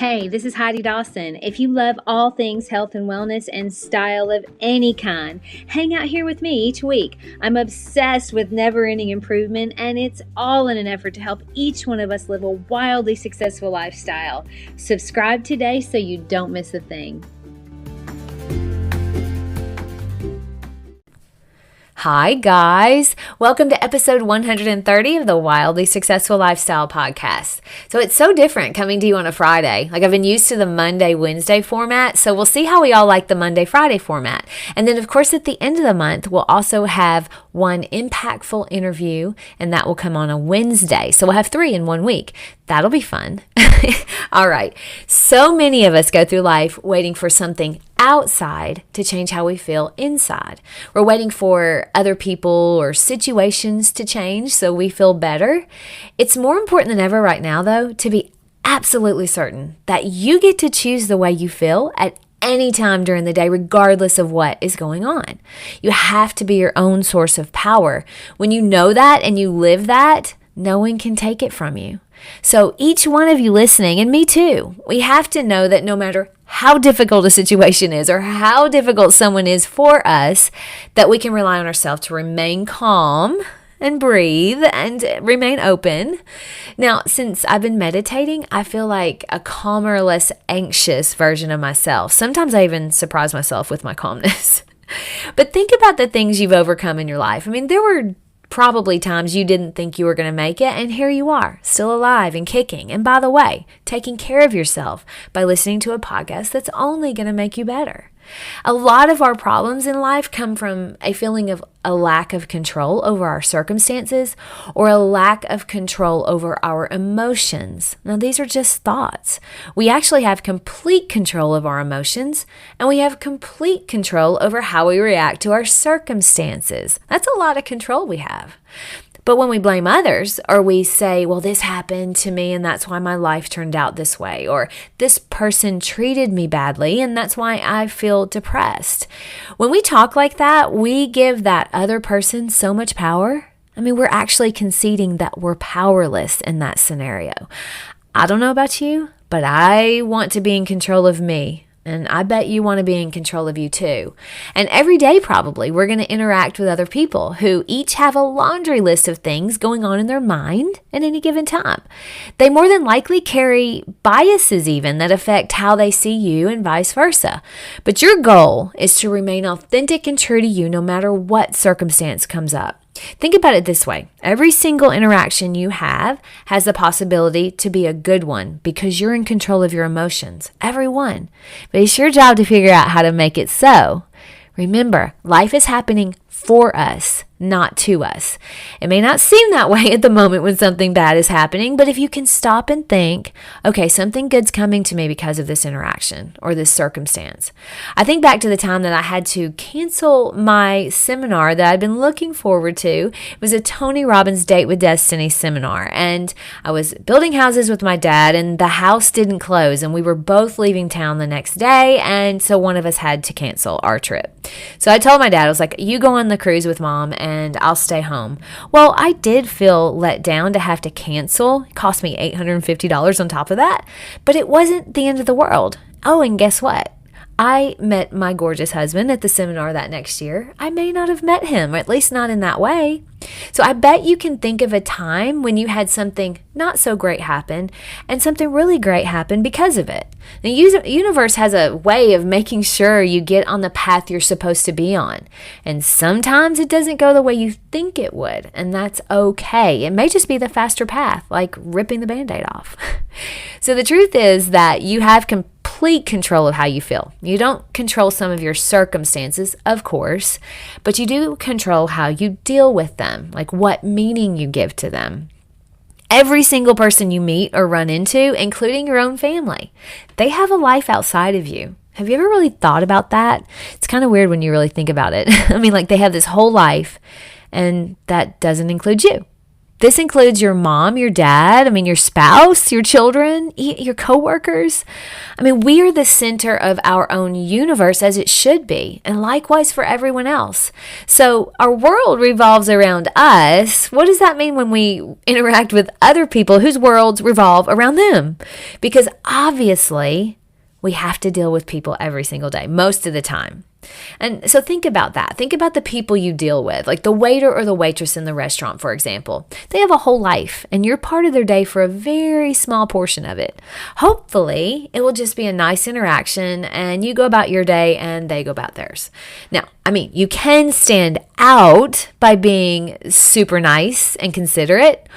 Hey, this is Heidi Dawson. If you love all things health and wellness and style of any kind, hang out here with me each week. I'm obsessed with never-ending improvement, and it's all in an effort to help each one of us live a wildly successful lifestyle. Subscribe today so you don't miss a thing. Hi guys, welcome to episode 130 of the Wildly Successful Lifestyle Podcast. So it's so different coming to you on a Friday. Like I've been used to the Monday, Wednesday format, so we'll see how we all like the Monday, Friday format. And then of course at the end of the month, we'll also have one impactful interview and that will come on a Wednesday. So we'll have 3 in 1 week. That'll be fun. All right. So many of us go through life waiting for something outside to change how we feel inside. We're waiting for other people or situations to change so we feel better. It's more important than ever right now, though, to be absolutely certain that you get to choose the way you feel at any time during the day, regardless of what is going on. You have to be your own source of power. When you know that and you live that, no one can take it from you. So each one of you listening, and me too, we have to know that no matter how difficult a situation is or how difficult someone is for us, that we can rely on ourselves to remain calm and breathe and remain open. Now, since I've been meditating, I feel like a calmer, less anxious version of myself. Sometimes I even surprise myself with my calmness. But think about the things you've overcome in your life. I mean, there were probably times you didn't think you were going to make it, and here you are, still alive and kicking. And by the way, taking care of yourself by listening to a podcast that's only going to make you better. A lot of our problems in life come from a feeling of a lack of control over our circumstances or a lack of control over our emotions. Now, these are just thoughts. We actually have complete control of our emotions, and we have complete control over how we react to our circumstances. That's a lot of control we have. But when we blame others, or we say, well, this happened to me and that's why my life turned out this way, or this person treated me badly and that's why I feel depressed. When we talk like that, we give that other person so much power. I mean, we're actually conceding that we're powerless in that scenario. I don't know about you, but I want to be in control of me. And I bet you want to be in control of you too. And every day probably we're going to interact with other people who each have a laundry list of things going on in their mind at any given time. They more than likely carry biases even that affect how they see you and vice versa. But your goal is to remain authentic and true to you no matter what circumstance comes up. Think about it this way. Every single interaction you have has the possibility to be a good one because you're in control of your emotions. Every one. But it's your job to figure out how to make it so. Remember, life is happening for us, not to us. It may not seem that way at the moment when something bad is happening, but if you can stop and think, okay, something good's coming to me because of this interaction or this circumstance. I think back to the time that I had to cancel my seminar that I'd been looking forward to. It was a Tony Robbins Date with Destiny seminar, and I was building houses with my dad, and the house didn't close, and we were both leaving town the next day, and so one of us had to cancel our trip. So I told my dad, I was like, you go on the cruise with mom and I'll stay home. Well, I did feel let down to have to cancel. It cost me $850 on top of that, but it wasn't the end of the world. Oh, and guess what? I met my gorgeous husband at the seminar that next year. I may not have met him, or at least not in that way. So I bet you can think of a time when you had something not so great happen and something really great happen because of it. The universe has a way of making sure you get on the path you're supposed to be on. And sometimes it doesn't go the way you think it would, and that's okay. It may just be the faster path, like ripping the Band-Aid off. So the truth is that you have complete control of how you feel. You don't control some of your circumstances, of course, but you do control how you deal with them, like what meaning you give to them. Every single person you meet or run into, including your own family, they have a life outside of you. Have you ever really thought about that? It's kind of weird when you really think about it. I mean, like they have this whole life, and that doesn't include you. This includes your mom, your dad, your spouse, your children, your coworkers. We are the center of our own universe, as it should be, and likewise for everyone else. So our world revolves around us. What does that mean when we interact with other people whose worlds revolve around them? Because obviously, we have to deal with people every single day, most of the time. And so think about that. Think about the people you deal with, like the waiter or the waitress in the restaurant, for example. They have a whole life, and you're part of their day for a very small portion of it. Hopefully, it will just be a nice interaction, and you go about your day, and they go about theirs. Now, you can stand out by being super nice and considerate,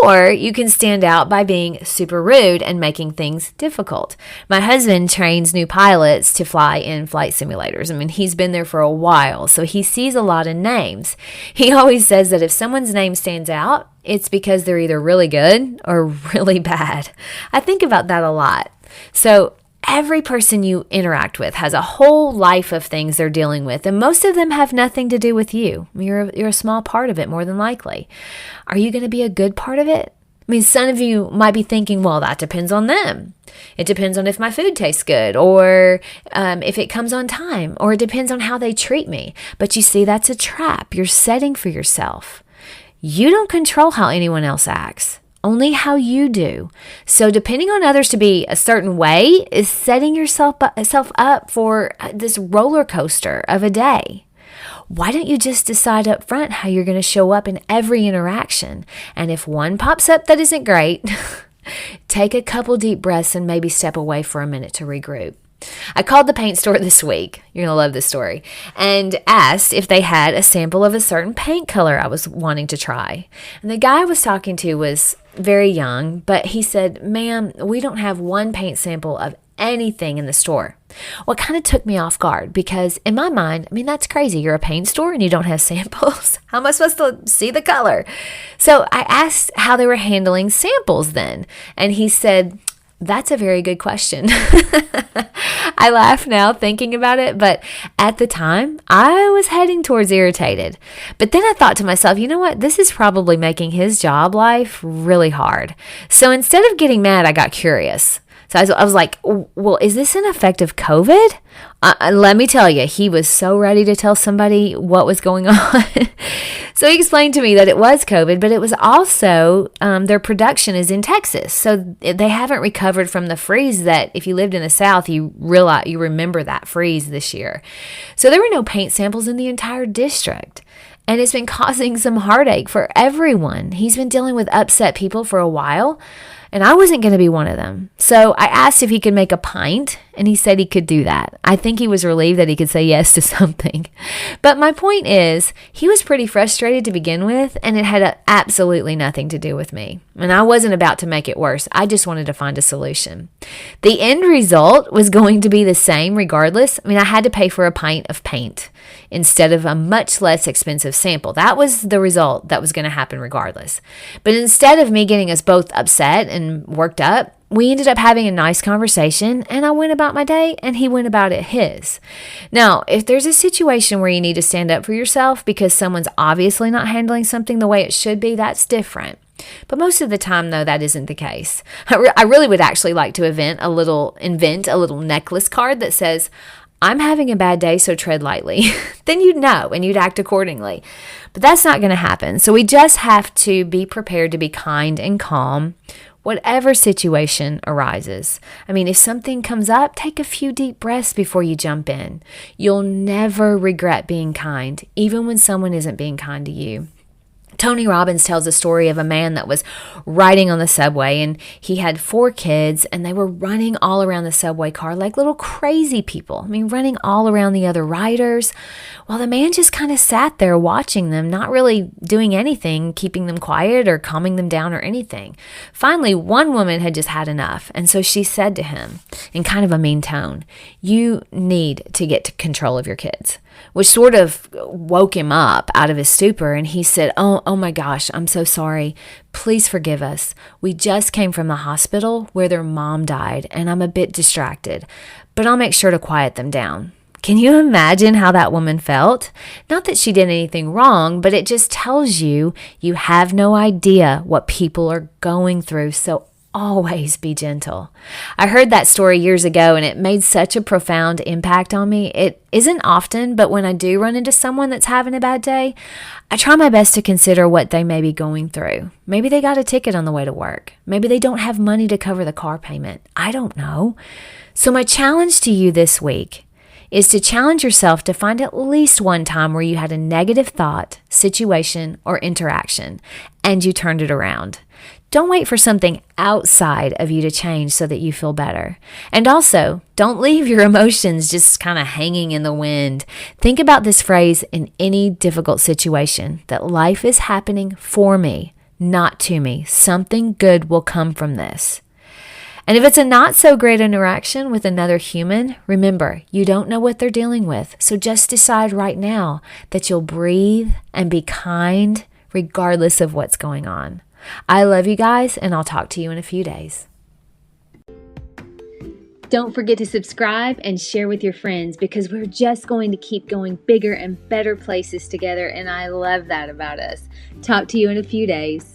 or you can stand out by being super rude and making things difficult. My husband trains new pilots to fly in flight simulators. He's been there for a while, so he sees a lot of names. He always says that if someone's name stands out, it's because they're either really good or really bad. I think about that a lot. So every person you interact with has a whole life of things they're dealing with, and most of them have nothing to do with you. You're a small part of it, more than likely. Are you going to be a good part of it? Some of you might be thinking, well, that depends on them. It depends on if my food tastes good, or if it comes on time, or it depends on how they treat me. But you see, that's a trap you're setting for yourself. You don't control how anyone else acts. Only how you do. So depending on others to be a certain way is setting yourself up for this roller coaster of a day. Why don't you just decide up front how you're going to show up in every interaction? And if one pops up that isn't great, take a couple deep breaths and maybe step away for a minute to regroup. I called the paint store this week, you're going to love this story, and asked if they had a sample of a certain paint color I was wanting to try. And the guy I was talking to was very young, but he said, "Ma'am, we don't have one paint sample of anything in the store." Well, it kind of took me off guard because in my mind, that's crazy. You're a paint store and you don't have samples. How am I supposed to see the color? So I asked how they were handling samples then. And he said, "That's a very good question." I laugh now thinking about it, but at the time, I was heading towards irritated. But then I thought to myself, you know what? This is probably making his job life really hard. So instead of getting mad, I got curious. So I was like, well, is this an effect of COVID? Let me tell you, he was so ready to tell somebody what was going on. So he explained to me that it was COVID, but it was also their production is in Texas. So they haven't recovered from the freeze that if you lived in the South, you remember that freeze this year. So there were no paint samples in the entire district. And it's been causing some heartache for everyone. He's been dealing with upset people for a while. And I wasn't going to be one of them. So I asked if he could make a pint, and he said he could do that. I think he was relieved that he could say yes to something. But my point is, he was pretty frustrated to begin with, and it had absolutely nothing to do with me. And I wasn't about to make it worse. I just wanted to find a solution. The end result was going to be the same regardless. I had to pay for a pint of paint instead of a much less expensive sample. That was the result that was going to happen regardless. But instead of me getting us both upset and worked up, we ended up having a nice conversation, and I went about my day and he went about it his. Now, if there's a situation where you need to stand up for yourself because someone's obviously not handling something the way it should be, that's different. But most of the time, though, that isn't the case. I really would actually like to invent a little necklace card that says, "I'm having a bad day, so tread lightly." Then you'd know and you'd act accordingly. But that's not going to happen. So we just have to be prepared to be kind and calm, whatever situation arises. If something comes up, take a few deep breaths before you jump in. You'll never regret being kind, even when someone isn't being kind to you. Tony Robbins tells a story of a man that was riding on the subway, and he had 4 kids, and they were running all around the subway car like little crazy people. Running all around the other riders. Well, the man just kind of sat there watching them, not really doing anything, keeping them quiet or calming them down or anything. Finally, one woman had just had enough, and so she said to him in kind of a mean tone, "You need to get to control of your kids," which sort of woke him up out of his stupor. And he said, Oh my gosh, I'm so sorry. Please forgive us. We just came from the hospital where their mom died, and I'm a bit distracted, but I'll make sure to quiet them down. Can you imagine how that woman felt? Not that she did anything wrong, but it just tells you you have no idea what people are going through. So always be gentle. I heard that story years ago and it made such a profound impact on me. It isn't often, but when I do run into someone that's having a bad day, I try my best to consider what they may be going through. Maybe they got a ticket on the way to work. Maybe they don't have money to cover the car payment. I don't know. So my challenge to you this week is to challenge yourself to find at least one time where you had a negative thought, situation, or interaction, and you turned it around. Don't wait for something outside of you to change so that you feel better. And also, don't leave your emotions just kind of hanging in the wind. Think about this phrase in any difficult situation, that life is happening for me, not to me. Something good will come from this. And if it's a not so great interaction with another human, remember, you don't know what they're dealing with. So just decide right now that you'll breathe and be kind regardless of what's going on. I love you guys, and I'll talk to you in a few days. Don't forget to subscribe and share with your friends, because we're just going to keep going bigger and better places together, and I love that about us. Talk to you in a few days.